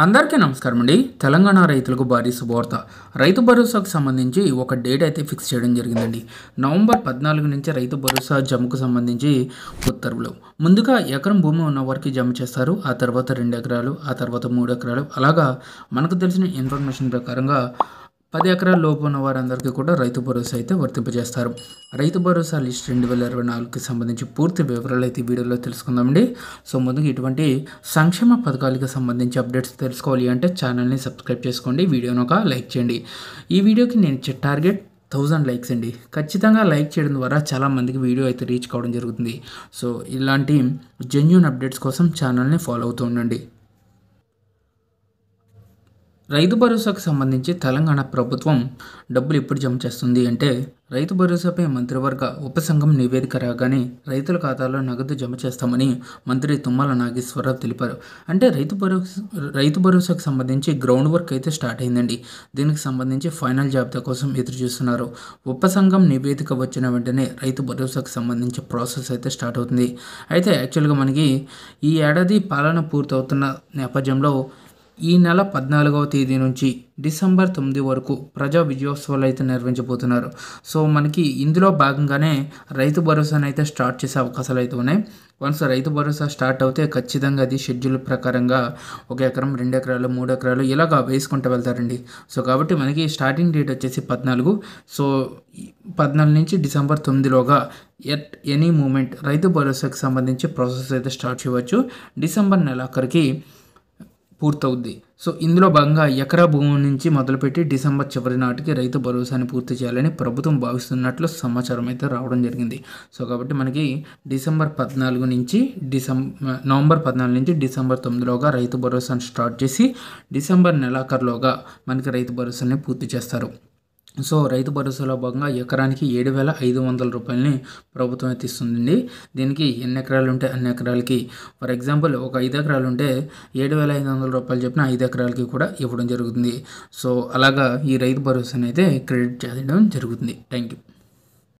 అందరికీ నమస్కారం అండి. తెలంగాణ రైతులకు భారీ శుభవార్త. రైతు భరోసాకు సంబంధించి ఒక డేట్ అయితే ఫిక్స్ చేయడం జరిగిందండి. నవంబర్ 14 నుంచి రైతు భరోసా జమకు సంబంధించి ఉత్తర్వులు. ముందుగా ఎకరం భూమి ఉన్న వారికి జమ చేస్తారు. ఆ తర్వాత 2 ఎకరాలు, ఆ తర్వాత 3 ఎకరాలు, అలాగా మనకు తెలిసిన ఇన్ఫర్మేషన్ ప్రకారంగా 10 ఎకరాల లోపు ఉన్న వారందరికీ కూడా రైతు భరోసా అయితే వర్తింపజేస్తారు. రైతు భరోసా లిస్ట్ 2024కి సంబంధించి పూర్తి వివరాలు అయితే ఈ వీడియోలో తెలుసుకుందామండి. సో ముందుగా ఇటువంటి సంక్షేమ పథకాలకు సంబంధించి అప్డేట్స్ తెలుసుకోవాలి అంటే ఛానల్ని సబ్స్క్రైబ్ చేసుకోండి, వీడియోని ఒక లైక్ చేయండి. ఈ వీడియోకి నేను ఇచ్చే టార్గెట్ 1000 లైక్స్ అండి. ఖచ్చితంగా లైక్ చేయడం ద్వారా చాలామందికి వీడియో అయితే రీచ్ కావడం జరుగుతుంది. సో ఇలాంటి జెన్యూన్ అప్డేట్స్ కోసం ఛానల్ని ఫాలో అవుతూ ఉండండి. రైతు భరోసాకు సంబంధించి తెలంగాణ ప్రభుత్వం డబ్బులు ఎప్పుడు జమ చేస్తుంది అంటే, రైతు భరోసాపై మంత్రివర్గ ఉపసంఘం నివేదిక రాగానే రైతుల ఖాతాలో నగదు జమ చేస్తామని మంత్రి తుమ్మల నాగేశ్వరరావు తెలిపారు. అంటే రైతు భరోసాకు సంబంధించి గ్రౌండ్ వర్క్ అయితే స్టార్ట్ అయిందండి. దీనికి సంబంధించి ఫైనల్ జాబితా కోసం ఎదురు చూస్తున్నారు. ఉపసంఘం నివేదిక వచ్చిన వెంటనే రైతు భరోసాకు సంబంధించి ప్రాసెస్ అయితే స్టార్ట్ అవుతుంది. అయితే యాక్చువల్గా మనకి ఈ ఏడాది పాలన పూర్తవుతున్న నేపథ్యంలో ఈ నెల 14వ తేదీ నుంచి డిసెంబర్ 9 వరకు ప్రజా విజయోత్సవాలు అయితే నిర్వహించబోతున్నారు. సో మనకి ఇందులో భాగంగానే రైతు భరోసాను అయితే స్టార్ట్ చేసే అవకాశాలు అయితే ఉన్నాయి. వన్స్ రైతు భరోసా స్టార్ట్ అవుతే ఖచ్చితంగా అది షెడ్యూల్ ప్రకారంగా 1 ఎకరం, 2 ఎకరాలు, 3 ఎకరాలు ఇలాగా వేసుకుంటూ వెళ్తారండి. సో కాబట్టి మనకి స్టార్టింగ్ డేట్ వచ్చేసి 14. సో 14 నుంచి డిసెంబర్ 9లోగా ఎట్ ఎనీ మూమెంట్ రైతు భరోసాకి సంబంధించి ప్రాసెస్ అయితే స్టార్ట్ చేయవచ్చు. డిసెంబర్ నెలాఖరికి పూర్తవుద్ది. సో ఇందులో భాగంగా ఎకరా భూమి నుంచి మొదలుపెట్టి డిసెంబర్ చివరి నాటికి రైతు భరోసాని పూర్తి చేయాలని ప్రభుత్వం భావిస్తున్నట్లు సమాచారం అయితే రావడం జరిగింది. సో కాబట్టి మనకి నవంబర్ 14 నుంచి డిసెంబర్ 9లోగా రైతు భరోసాను స్టార్ట్ చేసి డిసెంబర్ నెలాఖరులోగా మనకి రైతు భరోసాని పూర్తి చేస్తారు. సో రైతు భరోసాలో భాగంగా ఎకరానికి 7,500 రూపాయలని ప్రభుత్వం అయితే ఇస్తుందండి. దీనికి ఎన్ని ఎకరాలు ఉంటే అన్ని ఎకరాలకి, ఫర్ ఎగ్జాంపుల్ ఒక 5 ఎకరాలు ఉంటే 7,500 రూపాయలు చెప్పిన 5 ఎకరాలకి కూడా ఇవ్వడం జరుగుతుంది. సో అలాగా ఈ రైతు భరోసాని అయితే క్రెడిట్ చేయడం జరుగుతుంది. Thank you.